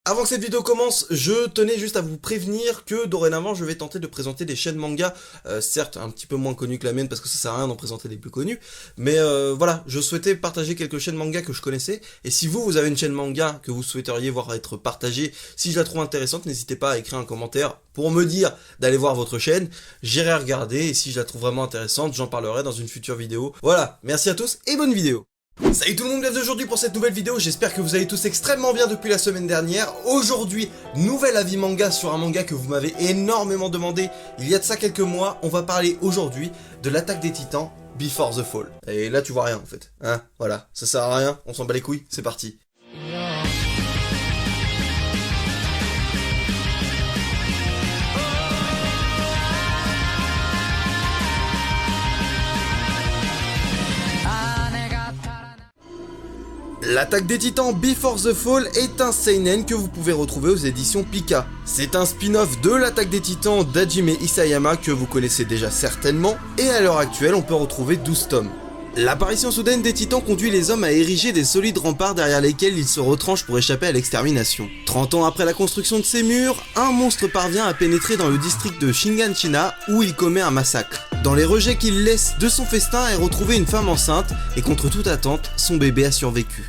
Avant que cette vidéo commence, je tenais juste à vous prévenir que dorénavant je vais tenter de présenter des chaînes manga, certes un petit peu moins connues que la mienne parce que ça sert à rien d'en présenter des plus connues, mais voilà, je souhaitais partager quelques chaînes manga que je connaissais, et si vous avez une chaîne manga que vous souhaiteriez voir être partagée, si je la trouve intéressante, n'hésitez pas à écrire un commentaire pour me dire d'aller voir votre chaîne, j'irai regarder, et si je la trouve vraiment intéressante, j'en parlerai dans une future vidéo. Voilà, merci à tous et bonne vidéo. Salut tout le monde, bienvenue aujourd'hui pour cette nouvelle vidéo, j'espère que vous allez tous extrêmement bien depuis la semaine dernière. Aujourd'hui, nouvel avis manga sur un manga que vous m'avez énormément demandé il y a de ça quelques mois. On va parler aujourd'hui de l'Attaque des Titans, Before the Fall. Et là tu vois rien en fait, hein, voilà, ça sert à rien, on s'en bat les couilles, c'est parti. L'Attaque des Titans Before the Fall est un seinen que vous pouvez retrouver aux éditions Pika. C'est un spin-off de l'Attaque des Titans d'Hajime Isayama que vous connaissez déjà certainement, et à l'heure actuelle on peut retrouver 12 tomes. L'apparition soudaine des titans conduit les hommes à ériger des solides remparts derrière lesquels ils se retranchent pour échapper à l'extermination. 30 ans après la construction de ces murs, un monstre parvient à pénétrer dans le district de Shiganshina où il commet un massacre. Dans les rejets qu'il laisse de son festin est retrouvée une femme enceinte, et contre toute attente, son bébé a survécu.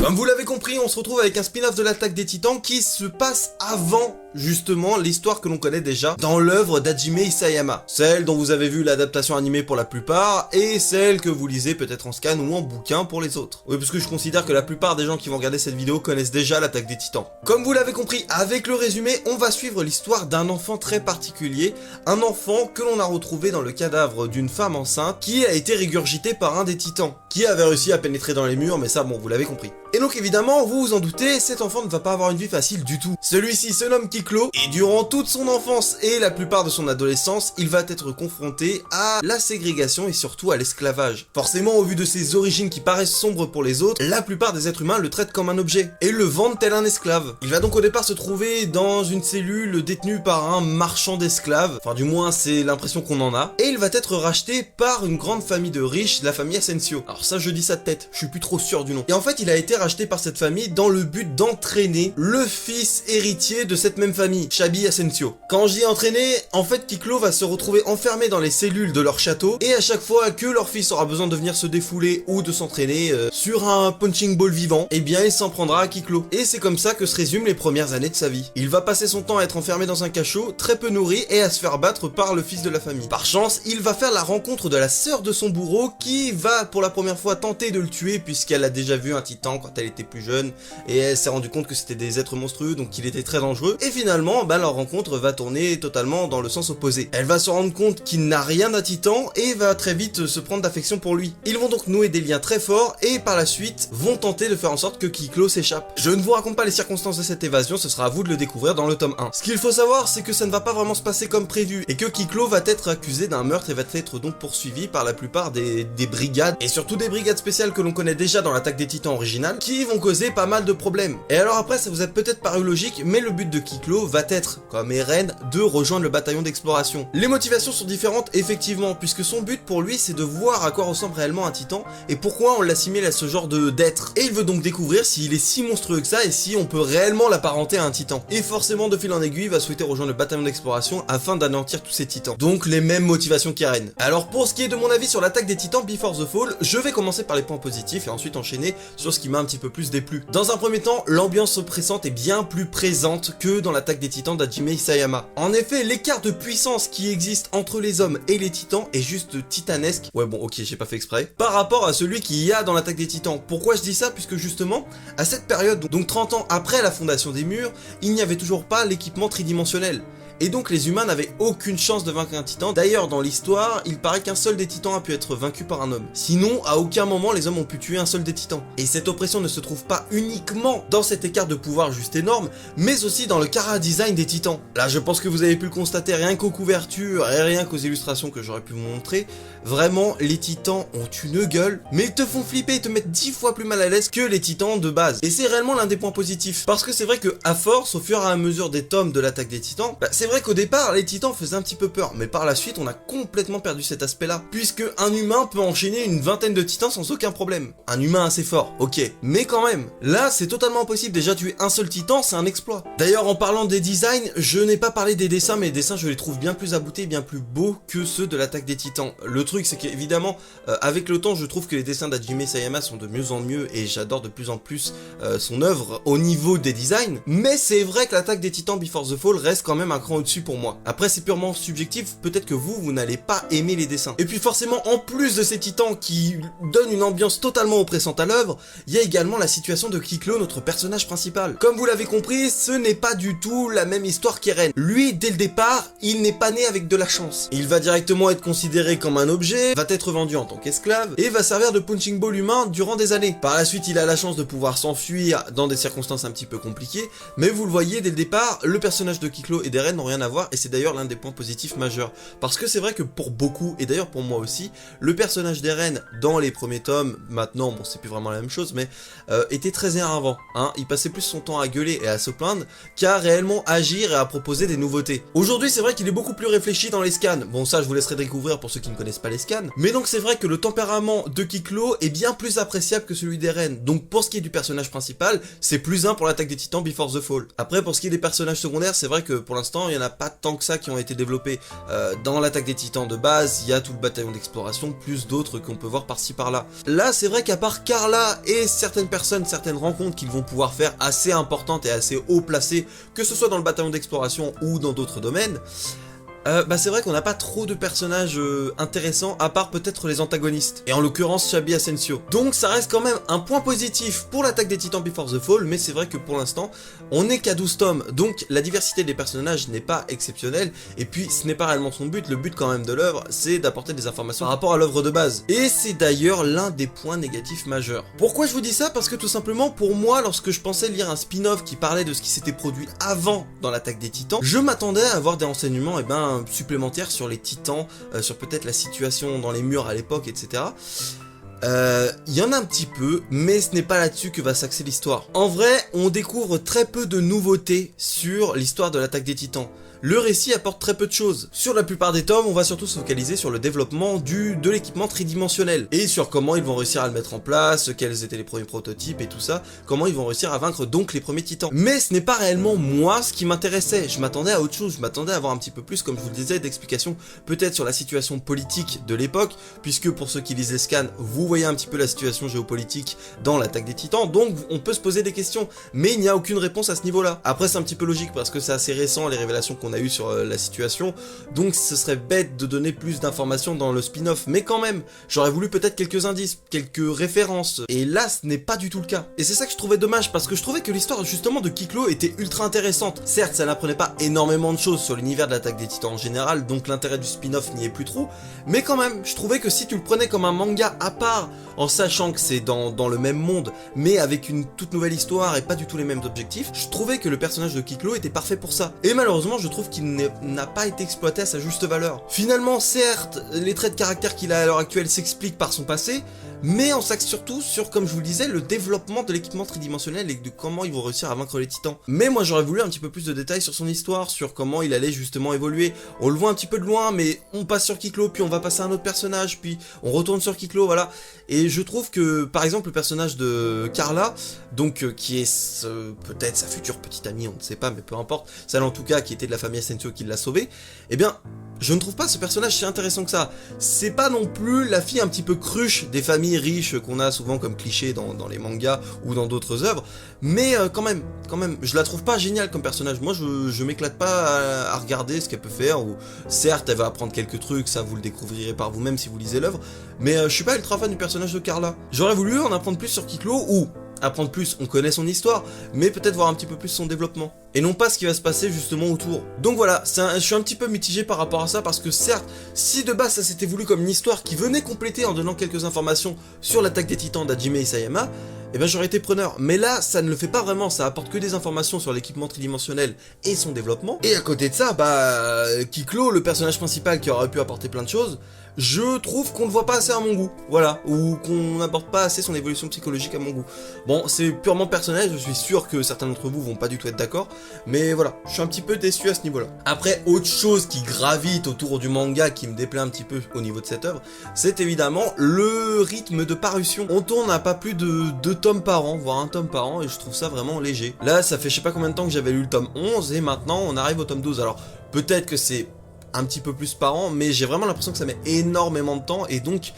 Comme vous l'avez compris, on se retrouve avec un spin-off de l'Attaque des Titans qui se passe avant, justement, l'histoire que l'on connaît déjà dans l'œuvre d'Hajime Isayama. Celle dont vous avez vu l'adaptation animée pour la plupart, et celle que vous lisez peut-être en scan ou en bouquin pour les autres. Oui, parce que je considère que la plupart des gens qui vont regarder cette vidéo connaissent déjà l'Attaque des Titans. Comme vous l'avez compris, avec le résumé, on va suivre l'histoire d'un enfant très particulier, un enfant que l'on a retrouvé dans le cadavre d'une femme enceinte qui a été régurgité par un des titans, qui avait réussi à pénétrer dans les murs, mais ça, bon, vous l'avez compris. Et donc évidemment, vous vous en doutez, cet enfant ne va pas avoir une vie facile du tout. Celui-ci se nomme Kiklo, et durant toute son enfance et la plupart de son adolescence, il va être confronté à la ségrégation et surtout à l'esclavage. Forcément, au vu de ses origines qui paraissent sombres pour les autres, la plupart des êtres humains le traitent comme un objet, et le vendent tel un esclave. Il va donc au départ se trouver dans une cellule détenue par un marchand d'esclaves, enfin du moins c'est l'impression qu'on en a, et il va être racheté par une grande famille de riches, la famille Asensio. Alors ça je dis ça de tête, je suis plus trop sûr du nom. Et en fait il a été racheté par cette famille dans le but d'entraîner le fils héritier de cette même famille, Shabi Asensio. Quand je dis entraîner, en fait Kiklo va se retrouver enfermé dans les cellules de leur château, et à chaque fois que leur fils aura besoin de venir se défouler ou de s'entraîner sur un punching ball vivant, eh bien il s'en prendra à Kiklo. Et c'est comme ça que se résument les premières années de sa vie. Il va passer son temps à être enfermé dans un cachot, très peu nourri, et à se faire battre par le fils de la famille. Par chance, il va faire la rencontre de la sœur de son bourreau qui va pour la première fois tenter de le tuer puisqu'elle a déjà vu un titan quand elle était plus jeune, et elle s'est rendu compte que c'était des êtres monstrueux, donc qu'il était très dangereux, et finalement, leur rencontre va tourner totalement dans le sens opposé. Elle va se rendre compte qu'il n'a rien d'un titan, et va très vite se prendre d'affection pour lui. Ils vont donc nouer des liens très forts, et par la suite, vont tenter de faire en sorte que Kiklo s'échappe. Je ne vous raconte pas les circonstances de cette évasion, ce sera à vous de le découvrir dans le tome 1. Ce qu'il faut savoir, c'est que ça ne va pas vraiment se passer comme prévu, et que Kiklo va être accusé d'un meurtre et va être donc poursuivi par la plupart des brigades, et surtout des brigades spéciales que l'on connaît déjà dans l'Attaque des Titans originale, qui vont causer pas mal de problèmes. Et alors après, ça vous a peut-être paru logique, mais le but de Kiklo va être, comme Eren, de rejoindre le bataillon d'exploration. Les motivations sont différentes effectivement, puisque son but pour lui c'est de voir à quoi ressemble réellement un titan, et pourquoi on l'assimile à ce genre d'être. Et il veut donc découvrir s'il est si monstrueux que ça, et si on peut réellement l'apparenter à un titan. Et forcément, de fil en aiguille, il va souhaiter rejoindre le bataillon d'exploration afin d'anéantir tous ces titans. Donc les mêmes motivations qu'Eren. Alors pour ce qui est de mon avis sur l'Attaque des Titans Before the Fall, je vais commencer par les points positifs et ensuite enchaîner sur ce qui m'a un petit peu plus déplu. Dans un premier temps, l'ambiance oppressante est bien plus présente que dans l'Attaque des Titans d'Hajime Isayama. En effet, l'écart de puissance qui existe entre les hommes et les titans est juste titanesque. Ouais bon, ok, j'ai pas fait exprès. Par rapport à celui qu'il y a dans l'Attaque des Titans. Pourquoi je dis ça? Puisque justement, à cette période, donc 30 ans après la fondation des murs, il n'y avait toujours pas l'équipement tridimensionnel. Et donc les humains n'avaient aucune chance de vaincre un titan. D'ailleurs dans l'histoire, il paraît qu'un seul des titans a pu être vaincu par un homme. Sinon, à aucun moment les hommes ont pu tuer un seul des titans. Et cette oppression ne se trouve pas uniquement dans cet écart de pouvoir juste énorme, mais aussi dans le chara-design des titans. Là je pense que vous avez pu le constater rien qu'aux couvertures et rien qu'aux illustrations que j'aurais pu vous montrer. Vraiment, les titans ont une gueule, mais ils te font flipper et te mettent 10 fois plus mal à l'aise que les titans de base. Et c'est réellement l'un des points positifs. Parce que c'est vrai que à force, au fur et à mesure des tomes de l'Attaque des Titans, c'est c'est vrai qu'au départ, les titans faisaient un petit peu peur, mais par la suite, on a complètement perdu cet aspect-là, puisque un humain peut enchaîner une vingtaine de titans sans aucun problème. Un humain assez fort, ok, mais quand même, là, c'est totalement impossible. Déjà, tuer un seul titan, c'est un exploit. D'ailleurs, en parlant des designs, je n'ai pas parlé des dessins, mais les dessins, je les trouve bien plus aboutis, bien plus beaux que ceux de l'attaque des titans. Le truc, c'est qu'évidemment, avec le temps, je trouve que les dessins d'Hajime Isayama sont de mieux en mieux, et j'adore de plus en plus son œuvre au niveau des designs, mais c'est vrai que l'attaque des titans Before the Fall reste quand même un cran au-dessus pour moi. Après, c'est purement subjectif, peut-être que vous n'allez pas aimer les dessins. Et puis forcément, en plus de ces titans qui donnent une ambiance totalement oppressante à l'œuvre, il y a également la situation de Kiklo, notre personnage principal. Comme vous l'avez compris, ce n'est pas du tout la même histoire qu'Eren. Lui, dès le départ, il n'est pas né avec de la chance. Il va directement être considéré comme un objet, va être vendu en tant qu'esclave, et va servir de punching ball humain durant des années. Par la suite, il a la chance de pouvoir s'enfuir dans des circonstances un petit peu compliquées, mais vous le voyez dès le départ, le personnage de Kiklo et d'Eren n'ont rien à voir, et c'est d'ailleurs l'un des points positifs majeurs. Parce que c'est vrai que pour beaucoup, et d'ailleurs pour moi aussi, le personnage d'Eren dans les premiers tomes, maintenant, bon c'est plus vraiment la même chose, mais était très énervant, hein. Il passait plus son temps à gueuler et à se plaindre qu'à réellement agir et à proposer des nouveautés. Aujourd'hui, c'est vrai qu'il est beaucoup plus réfléchi dans les scans. Bon, ça, je vous laisserai découvrir pour ceux qui ne connaissent pas les scans. Mais donc, c'est vrai que le tempérament de Kiklo est bien plus appréciable que celui d'Eren. Donc, pour ce qui est du personnage principal, c'est +1 pour l'attaque des titans Before the Fall. Après, pour ce qui est des personnages secondaires, c'est vrai que pour l'instant, il n'y en a pas tant que ça qui ont été développés. Dans l'attaque des titans de base, il y a tout le bataillon d'exploration, plus d'autres qu'on peut voir par-ci par-là. Là, c'est vrai qu'à part Carla et certaines personnes, certaines rencontres qu'ils vont pouvoir faire assez importantes et assez haut placées, que ce soit dans le bataillon d'exploration ou dans d'autres domaines, c'est vrai qu'on n'a pas trop de personnages intéressants, à part peut-être les antagonistes, et en l'occurrence Shabi Asensio. Donc ça reste quand même un point positif pour l'attaque des titans Before the Fall, mais c'est vrai que pour l'instant, on n'est qu'à 12 tomes, donc la diversité des personnages n'est pas exceptionnelle, et puis ce n'est pas réellement son but. Le but quand même de l'œuvre, c'est d'apporter des informations par rapport à l'œuvre de base. Et c'est d'ailleurs l'un des points négatifs majeurs. Pourquoi je vous dis ça? Parce que tout simplement, pour moi, lorsque je pensais lire un spin-off qui parlait de ce qui s'était produit avant dans l'attaque des titans, je m'attendais à avoir des renseignements, supplémentaires sur les titans, sur peut-être la situation dans les murs à l'époque, etc. Il y en a un petit peu, mais ce n'est pas là-dessus que va s'axer l'histoire. En vrai, on découvre très peu de nouveautés sur l'histoire de l'attaque des titans. Le récit apporte très peu de choses. Sur la plupart des tomes, on va surtout se focaliser sur le développement de l'équipement tridimensionnel, et sur comment ils vont réussir à le mettre en place, quels étaient les premiers prototypes et tout ça, comment ils vont réussir à vaincre donc les premiers titans. Mais ce n'est pas réellement moi ce qui m'intéressait, je m'attendais à autre chose, je m'attendais à avoir un petit peu plus, comme je vous le disais, d'explications peut-être sur la situation politique de l'époque, puisque pour ceux qui lisent les scans, vous voyez un petit peu la situation géopolitique dans l'attaque des titans, donc on peut se poser des questions, mais il n'y a aucune réponse à ce niveau-là. Après c'est un petit peu logique parce que c'est assez récent les révélations qu'on a eues sur la situation, donc ce serait bête de donner plus d'informations dans le spin-off, mais quand même, j'aurais voulu peut-être quelques indices, quelques références, et là ce n'est pas du tout le cas. Et c'est ça que je trouvais dommage, parce que je trouvais que l'histoire justement de Kiklo était ultra intéressante. Certes, ça n'apprenait pas énormément de choses sur l'univers de l'attaque des titans en général, donc l'intérêt du spin-off n'y est plus trop, mais quand même, je trouvais que si tu le prenais comme un manga à part, en sachant que c'est dans le même monde, mais avec une toute nouvelle histoire et pas du tout les mêmes objectifs, je trouvais que le personnage de Kiklo était parfait pour ça. Et malheureusement, je trouve qu'il n'a pas été exploité à sa juste valeur. Finalement, certes, les traits de caractère qu'il a à l'heure actuelle s'expliquent par son passé, mais on s'axe surtout sur, comme je vous le disais, le développement de l'équipement tridimensionnel et de comment ils vont réussir à vaincre les titans. Mais moi j'aurais voulu un petit peu plus de détails sur son histoire, sur comment il allait justement évoluer. On le voit un petit peu de loin, mais on passe sur Kiklo, puis on va passer à un autre personnage, puis on retourne sur Kiklo, voilà. Et je trouve que, par exemple, le personnage de Carla, donc qui est peut-être sa future petite amie, on ne sait pas, mais peu importe, celle en tout cas qui était de la famille Asensio qui l'a sauvée, eh bien, je ne trouve pas ce personnage si intéressant que ça. C'est pas non plus la fille un petit peu cruche des familles riches qu'on a souvent comme cliché dans les mangas ou dans d'autres œuvres, mais quand même, je la trouve pas géniale comme personnage. Moi, je m'éclate pas à regarder ce qu'elle peut faire, ou certes, elle va apprendre quelques trucs, ça vous le découvrirez par vous-même si vous lisez l'œuvre, mais je suis pas ultra fan du personnage de Carla. J'aurais voulu en apprendre plus sur Kiklo, ou apprendre plus, on connaît son histoire, mais peut-être voir un petit peu plus son développement, et non pas ce qui va se passer justement autour. Donc voilà, je suis un petit peu mitigé par rapport à ça, parce que certes, si de base ça s'était voulu comme une histoire qui venait compléter en donnant quelques informations sur l'attaque des titans d'Hajime Isayama, eh ben j'aurais été preneur. Mais là, ça ne le fait pas vraiment, ça apporte que des informations sur l'équipement tridimensionnel et son développement. Et à côté de ça, Kiklo, le personnage principal qui aurait pu apporter plein de choses, je trouve qu'on le voit pas assez à mon goût, voilà, ou qu'on n'apporte pas assez son évolution psychologique à mon goût. Bon, c'est purement personnel, je suis sûr que certains d'entre vous vont pas du tout être d'accord, mais voilà, je suis un petit peu déçu à ce niveau-là. Après, autre chose qui gravite autour du manga qui me déplaît un petit peu au niveau de cette œuvre, c'est évidemment le rythme de parution. On tourne à pas plus de 2 tomes par an, voire 1 tome par an, et je trouve ça vraiment léger. Là, ça fait je sais pas combien de temps que j'avais lu le tome 11, et maintenant on arrive au tome 12. Alors, peut-être que c'est un petit peu plus par an, mais j'ai vraiment l'impression que ça met énormément de temps, et donc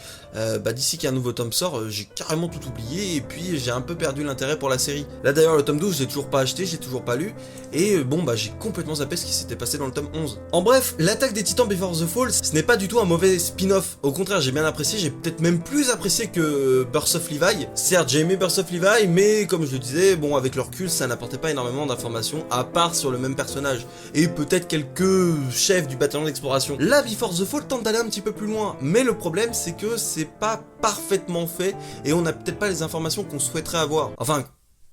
d'ici qu'un nouveau tome sort, j'ai carrément tout oublié, et puis j'ai un peu perdu l'intérêt pour la série. Là d'ailleurs le tome 12 j'ai toujours pas acheté, j'ai toujours pas lu, et j'ai complètement zappé ce qui s'était passé dans le tome 11. En bref, l'attaque des Titans Before the Fall, ce n'est pas du tout un mauvais spin-off, au contraire j'ai bien apprécié, j'ai peut-être même plus apprécié que Birth of Levi. Certes j'ai aimé Birth of Levi, mais comme je le disais, bon avec le recul ça n'apportait pas énormément d'informations, à part sur le même personnage, et peut-être quelques chefs du bataillon d'exploration. Là Before the Fall tente d'aller un petit peu plus loin, mais le problème c'est que c'est pas parfaitement fait et on n'a peut-être pas les informations qu'on souhaiterait avoir. Enfin,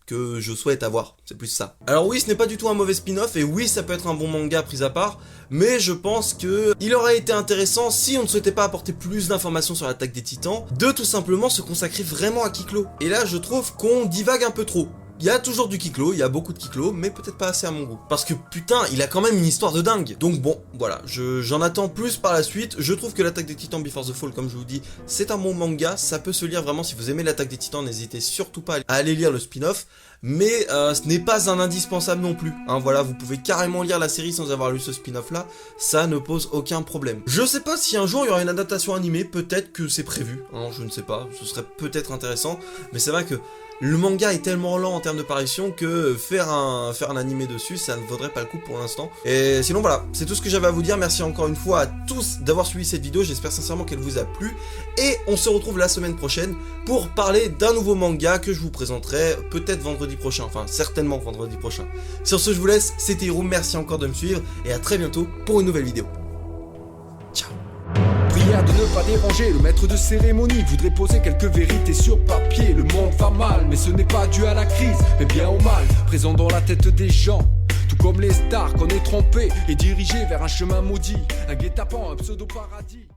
que je souhaite avoir, c'est plus ça. Alors oui, ce n'est pas du tout un mauvais spin-off et oui, ça peut être un bon manga pris à part, mais je pense que il aurait été intéressant si on ne souhaitait pas apporter plus d'informations sur l'attaque des Titans, de tout simplement se consacrer vraiment à Kiklo. Et là, je trouve qu'on divague un peu trop. Il y a toujours du Kiklo, il y a beaucoup de Kiklo, mais peut-être pas assez à mon goût. Parce que putain, il a quand même une histoire de dingue. Donc bon, voilà, j'en attends plus par la suite. Je trouve que l'attaque des Titans Before the Fall, comme je vous dis, c'est un bon manga. Ça peut se lire vraiment, si vous aimez l'attaque des Titans, n'hésitez surtout pas à aller lire le spin-off. Mais ce n'est pas un indispensable non plus. Hein, voilà, vous pouvez carrément lire la série sans avoir lu ce spin-off là. Ça ne pose aucun problème. Je sais pas si un jour il y aura une adaptation animée, peut-être que c'est prévu. Hein, je ne sais pas, ce serait peut-être intéressant. Mais c'est vrai que le manga est tellement lent en termes de parution que faire un animé dessus, ça ne vaudrait pas le coup pour l'instant. Et sinon voilà, c'est tout ce que j'avais à vous dire. Merci encore une fois à tous d'avoir suivi cette vidéo. J'espère sincèrement qu'elle vous a plu. Et on se retrouve la semaine prochaine pour parler d'un nouveau manga que je vous présenterai peut-être vendredi prochain. Enfin, certainement vendredi prochain. Sur ce, je vous laisse. C'était Hiro. Merci encore de me suivre. Et à très bientôt pour une nouvelle vidéo. Ciao. Prière de ne pas déranger, le maître de cérémonie voudrait poser quelques vérités sur papier. Le monde va mal, mais ce n'est pas dû à la crise, mais bien au mal, présent dans la tête des gens. Tout comme les stars qu'on est trompés et dirigés vers un chemin maudit, un guet-apens, un pseudo-paradis.